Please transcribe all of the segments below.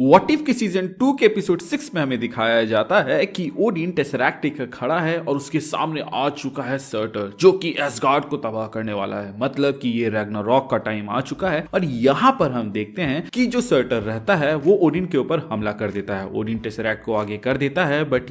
What if के season 2 के episode 6 में हमें दिखाया जाता है कि ओडिन टेसरैक्ट लेकर खड़ा है और उसके सामने आ चुका है सर्टर जो कि एसगार्ड को तबाह करने वाला है। मतलब कि ये रैग्नारॉक का टाइम आ चुका है और यहाँ पर हम देखते हैं कि जो सर्टर रहता है वो ओडिन के ऊपर हमला कर देता है। ओडिन टेसरैक्ट को आगे कर देता है बट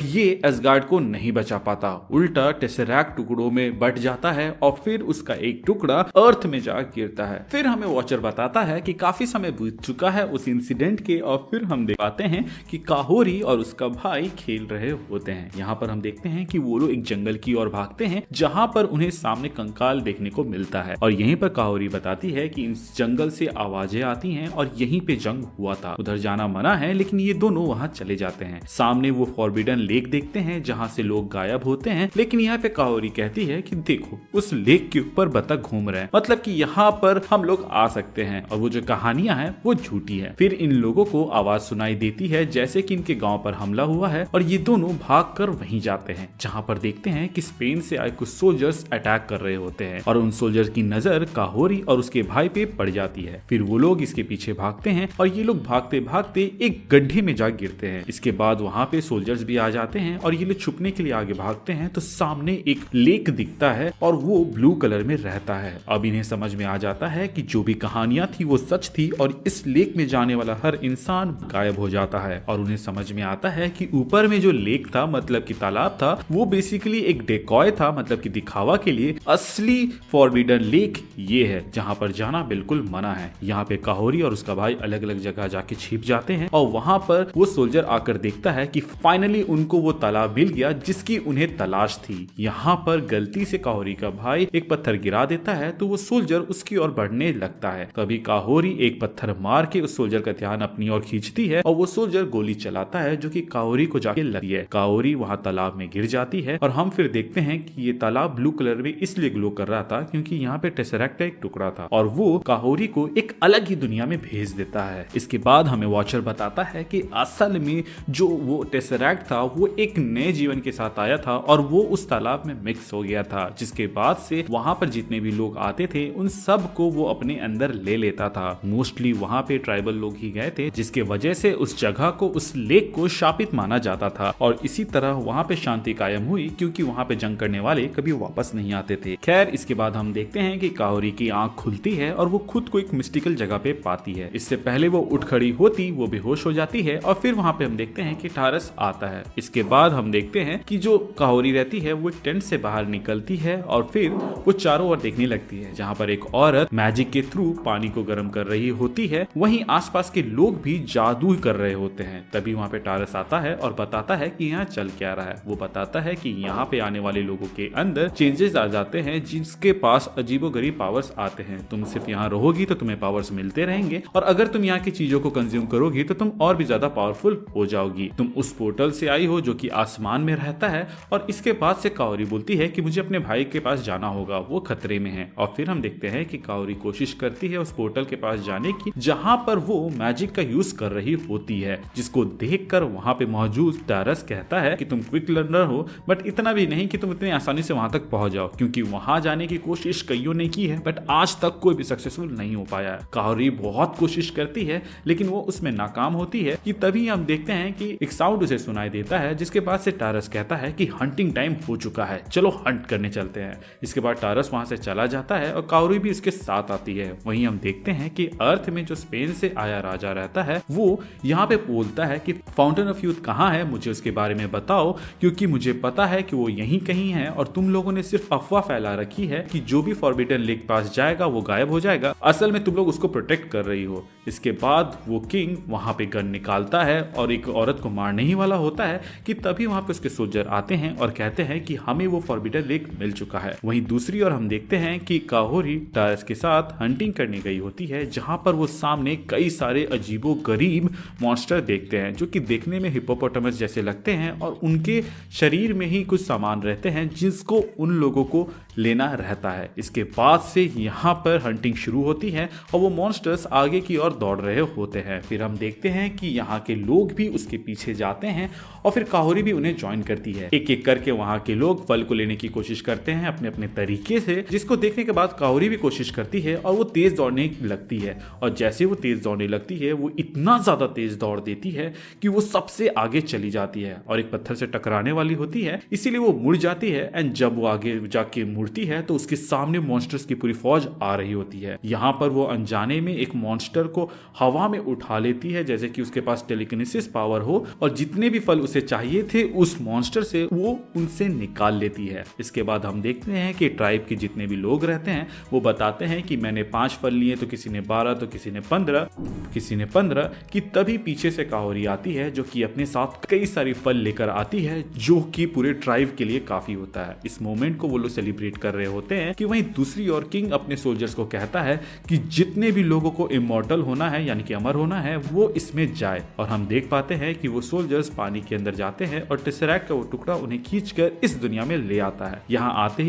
ये एसगार्ड को नहीं बचा पाता। उल्टा टेसरैक्ट टुकड़ों में बट जाता है और फिर उसका एक टुकड़ा अर्थ में जा गिरता है। फिर हमें वॉचर बताता है कि काफी समय बीत चुका है उस इंसिडेंट के और फिर हम देख पाते हैं कि काहोरी और उसका भाई खेल रहे होते हैं। यहाँ पर हम देखते हैं कि वो लोग एक जंगल की ओर भागते हैं जहाँ पर उन्हें सामने कंकाल देखने को मिलता है और यहीं पर काहोरी बताती है कि इस जंगल से आवाजें आती हैं और यहीं पे जंग हुआ था। उधर जाना मना है लेकिन ये दोनों वहाँ चले जाते हैं। सामने वो फॉरबिडन लेक देखते हैं जहाँ से लोग गायब होते हैं, लेकिन यहाँ पे काहोरी कहती है कि देखो उस लेक के ऊपर बतख घूम रहे हैं, मतलब कि यहाँ पर हम लोग आ सकते हैं और वो जो कहानियां हैं वो झूठी है। फिर इन लोगों को आवाज सुनाई देती है जैसे कि इनके गांव पर हमला हुआ है और ये दोनों भागकर वहीं जाते हैं जहां पर देखते हैं कि स्पेन से आए कुछ सोल्जर्स अटैक कर रहे होते हैं और उन सोल्जर्स की नजर काहोरी और उसके भाई पे पड़ जाती है। फिर वो लोग इसके पीछे भागते हैं और ये लोग भागते भागते एक गड्ढे में जा गिरते हैं। इसके बाद वहां पे सोल्जर्स भी आ जाते हैं और ये लोग छुपने के लिए आगे भागते हैं तो सामने एक लेक दिखता है और वो ब्लू कलर में रहता है। अब इन्हें समझ में आ जाता है कि जो भी कहानियां थी वो सच थी और इस लेक में जाने वाला हर इंसान गायब हो जाता है और उन्हें समझ में आता है कि ऊपर में जो लेक था मतलब कि तालाब था वो बेसिकली एक डेकॉय था, मतलब कि दिखावा के लिए। असली फॉरबिडन लेक ये है जहां पर जाना बिल्कुल मना है। यहाँ पे काहोरी और उसका भाई अलग अलग जगह जाके छिप जाते हैं और वहां पर वो सोल्जर आकर देखता है कि फाइनली उनको वो तालाब मिल गया जिसकी उन्हें तलाश थी। यहाँ पर गलती से काहोरी का भाई एक पत्थर गिरा देता है तो वो सोल्जर उसकी ओर बढ़ने लगता है। तभी काहोरी एक पत्थर मार के उस सोल्जर का ध्यान अपनी ओर खींचती है और वो सोल्जर गोली चलाता है जो कि काहोरी को जाके लगती है। काहोरी वहां तालाब में गिर जाती है और हम फिर देखते हैं कि ये तालाब ब्लू कलर में इसलिए ग्लो कर रहा था क्योंकि यहाँ पे टेसरैक्ट का एक टुकड़ा था और वो काहोरी को एक अलग ही दुनिया में भेज देता है। इसके बाद हमें वॉचर बताता है कि असल में जो वो टेसरैक्ट था वो एक नए जीवन के साथ आया था और वो उस तालाब में मिक्स हो गया था, जिसके बाद से वहां पर जितने भी लोग आते थे उन सब को वो अपने अंदर ले लेता था। मोस्टली वहां पे ट्राइबल लोग ही गए थे जिसके वजह से उस जगह को, उस लेक को शापित माना जाता था और इसी तरह वहां पे शांति कायम हुई क्योंकि वहां पे जंग करने वाले कभी वापस नहीं आते थे। खैर इसके बाद हम देखते हैं कि काहोरी की आंख खुलती है और वो खुद को एक मिस्टिकल जगह पे पाती है। इससे पहले वो उठ खड़ी होती वो बेहोश हो जाती है और फिर वहां पे हम देखते हैं कि टारस आता है। इसके बाद हम देखते हैं कि जो काहोरी रहती है वो एक टेंट से बाहर निकलती है और फिर वो चारों ओर देखने लगती है जहाँ पर एक औरत मैजिक के थ्रू पानी को गर्म कर रही होती है। वहीं आसपास के लोग भी जादू कर रहे होते हैं। तभी वहाँ पे टारस आता है और बताता है कि यहाँ चल क्या रहा है। वो बताता है कि यहाँ पे आने वाले लोगों के अंदर चेंजेस आ जाते हैं जिसके पास अजीबोगरीब पावर्स आते हैं। तुम सिर्फ यहाँ रहोगी तो तुम्हें पावर्स मिलते रहेंगे और अगर तुम यहाँ की चीजों को कंज्यूम करोगी तो तुम और भी ज्यादा पावरफुल हो जाओगी। तुम उस पोर्टल से आई हो जो कि आसमान में रहता है। और इसके बाद से काहोरी बोलती है कि मुझे अपने भाई के पास जाना होगा, वो खतरे में है। और फिर हम देखते हैं कि काहोरी कोशिश करती है उस पोर्टल के पास जाने की जहां पर वो मैजिक का यूज कर रही होती है, जिसको देखकर वहां पे मौजूद टारस कहता है कि तुम क्विक लर्नर हो बट इतना भी नहीं कि तुम इतनी आसानी से वहां तक पहुंच जाओ, क्योंकि वहां जाने की कोशिश कईयों ने की है बट आज तक कोई भी सक्सेसफुल नहीं हो पाया है। काहोरी बहुत कोशिश करती है लेकिन वो उसमें नाकाम होती है कि तभी हम देखते हैं कि एक साउंड उसे सुनाई देता है जिसके बाद से टारस कहता है कि हंटिंग टाइम हो चुका है, चलो हंट करने चलते हैं। इसके बाद टारस वहां से चला जाता है और काहोरी भी इसके साथ आती है। वहीं हम देखते हैं कि अर्थ में जो स्पेन से आया राजा रहता है वो यहाँ पे बोलता है कि फाउंटेन ऑफ यूथ कहाँ है, मुझे उसके बारे में बताओ क्योंकि मुझे पता है कि वो यहीं कहीं है और तुम लोगों ने सिर्फ अफवाह फैला रखी है कि जो भी फॉरबिडन लेक पास जाएगा वो गायब हो जाएगा, असल में तुम लोग उसको प्रोटेक्ट कर रही हो। इसके बाद वो किंग वहां पे गन निकालता है और एक औरत को मारने ही वाला होता है कि तभी वहां पे उसके सोल्जर आते हैं और कहते हैं कि हमें वो फॉरबिडन लेक मिल चुका है। वहीं दूसरी ओर हम देखते हैं कि काहोरी टारस के साथ हंटिंग करने गई होती है जहां पर वो सामने कई सारे अजीबो गरीब मॉन्स्टर देखते हैं जो कि देखने में हिप्पोपोटामस जैसे लगते हैं और उनके शरीर में ही कुछ सामान रहते हैं जिसको उन लोगों को लेना रहता है। इसके बाद से यहाँ पर हंटिंग शुरू होती है और वो मॉन्स्टर्स आगे की ओर दौड़ रहे होते हैं। फिर हम देखते हैं कि यहाँ के लोग भी उसके पीछे जाते हैं और फिर काहोरी भी उन्हें ज्वाइन करती है। एक एक करके वहाँ के लोग फल को लेने की कोशिश करते हैं अपने अपने तरीके से, जिसको देखने के बाद काहोरी भी कोशिश करती है और वो तेज दौड़ने लगती है और जैसे वो तेज दौड़ने होने लगती है वो इतना ज्यादा तेज दौड़ देती है कि वो सबसे आगे चली जाती है और एक पत्थर से टकराने वाली होती है, इसीलिए वो मुड़ जाती है। एंड जब वो आगे जाके मुड़ती है तो उसके सामने मॉन्स्टर्स की पूरी फौज आ रही होती है। यहाँ पर वो अनजाने में एक मॉन्स्टर को हवा में उठा लेती है जैसे कि उसके पास टेलीकिनेसिस पावर हो, और जितने भी फल उसे चाहिए थे उस मॉन्स्टर से वो उनसे निकाल लेती है। इसके बाद हम देखते हैं कि ट्राइब के जितने भी लोग रहते हैं वो बताते हैं कि मैंने 5 फल लिए, तो किसी ने 12, तो किसी ने 15 कि तभी पीछे से काहोरी आती है जो कि अपने साथ कई सारी फल लेकर आती है जो कि पूरे ट्राइब के लिए काफी होता है। इस मोमेंट को वो लोग सेलिब्रेट कर रहे होते हैं कि वहीं दूसरी ओर किंग अपने सोल्जर्स को कहता है कि जितने भी लोगों को इमॉर्टल होना है यानी कि अमर होना है वो इसमें जाए, और हम देख पाते हैं कि वो सोल्जर्स पानी के अंदर जाते हैं और टेसरैक्ट का वो टुकड़ा उन्हें खींचकर इस दुनिया में ले आता है। यहाँ आते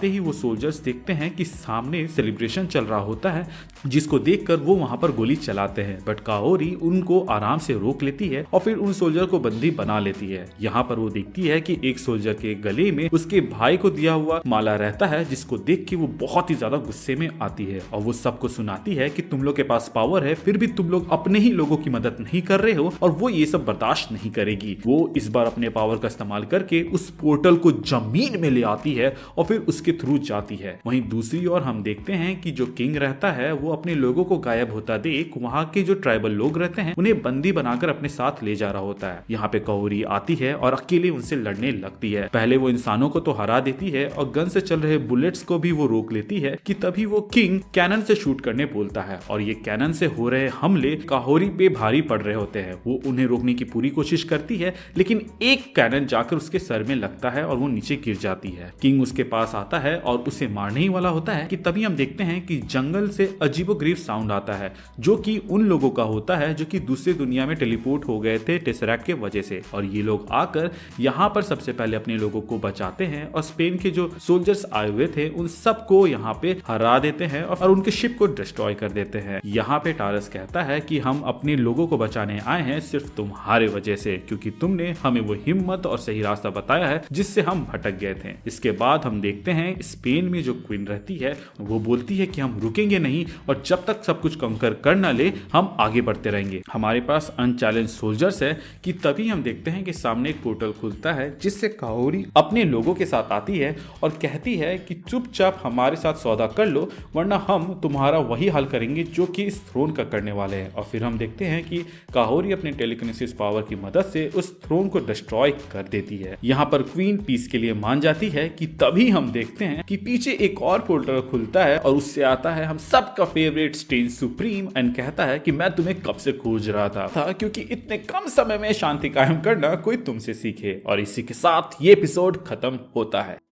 ही वो सोल्जर्स देखते हैं कि सामने सेलिब्रेशन चल रहा होता है जिसको देखकर वो वहां पर गोली चलाते हैं, बट काहोरी उनको आराम से रोक लेती है और फिर उन सोल्जर को बंदी बना लेती है। यहाँ पर वो देखती है कि एक सोल्जर के गले में उसके भाई को दिया हुआ माला रहता है जिसको देख के वो बहुत ही ज्यादा गुस्से में आती है और वो सबको सुनाती है कि तुम लोग के पास पावर है फिर भी तुम लोग अपने ही लोगों की मदद नहीं कर रहे हो और वो ये सब बर्दाश्त नहीं करेगी। वो इस बार अपने पावर का इस्तेमाल करके उस पोर्टल को जमीन में ले आती है और फिर उसके थ्रू जाती है। वहीं दूसरी ओर हम देखते हैं कि जो किंग रहता है वो अपने लोगों को गायब होता देख वहां के जो ट्राइबल लोग रहते हैं उन्हें बंदी बनाकर अपने साथ ले जा रहा होता है। यहाँ पे काहोरी आती है और अकेले उनसे लड़ने लगती है। पहले वो इंसानों को तो हरा देती है और गन से चल रहे बुलेट्स को भी वो रोक लेती है कि तभी वो किंग कैनन से शूट करने बोलता है और ये कैनन से हो रहे हमले काहोरी पे भारी पड़ रहे होते हैं। वो उन्हें रोकने की पूरी कोशिश करती है लेकिन एक कैनन जाकर उसके सर में लगता है और वो नीचे गिर जाती है। किंग उसके पास आता है और उसे मारने ही वाला होता है कि तभी हम देखते हैं कि जंगल से अजीबोगरीब साउंड आता है जो कि उन लोगों का होता है जो कि दूसरी दुनिया में टेलीपोर्ट हो गए थे टेसरैक्ट के वजह से, और ये लोग आकर यहाँ पर सबसे पहले अपने लोगों को बचाते हैं और स्पेन के जो सोल्जर्स आए हुए थे उन सबको यहाँ पे हरा देते हैं और उनके शिप को डिस्ट्रॉय कर देते हैं। यहाँ पे टारस कहता है कि हम अपने लोगों को बचाने आए हैं सिर्फ तुम्हारे वजह से, क्योंकि तुमने हमें वो हिम्मत और सही रास्ता बताया है जिससे हम भटक गए थे। इसके बाद हम देखते हैं स्पेन में जो क्वीन रहती है वो बोलती है कि हम रुकेंगे नहीं और जब तक सब कुछ कंकर कर ना ले हम आगे बढ़ते रहेंगे, हमारे पास अनचैलेंज सोल्जर्स है। कि तभी हम देखते हैं कि सामने एक पोर्टल खुलता है जिससे काहोरी अपने लोगों के साथ आती है और कहती है कि चुपचाप हमारे साथ सौदा कर लो वरना हम तुम्हारा वही हाल करेंगे जो कि इस थ्रोन का करने वाले हैं। और फिर हम देखते हैं कि काहोरी अपने टेलीकिनेसिस पावर की मदद से उस थ्रोन को डिस्ट्रॉय कर देती है। यहाँ पर क्वीन पीस के लिए मान जाती है कि तभी हम देखते हैं कि पीछे एक और पोर्टल खुलता है और उससे आता है हम सबका फेवरेट स्टेन सुप्रीम एंड कहता है कि मैं तुम्हें कब से खोज रहा था क्योंकि इतने कम समय में शांति कायम करना कोई तुमसे सीखे। और इसी के साथ ये एपिसोड खत्म होता है।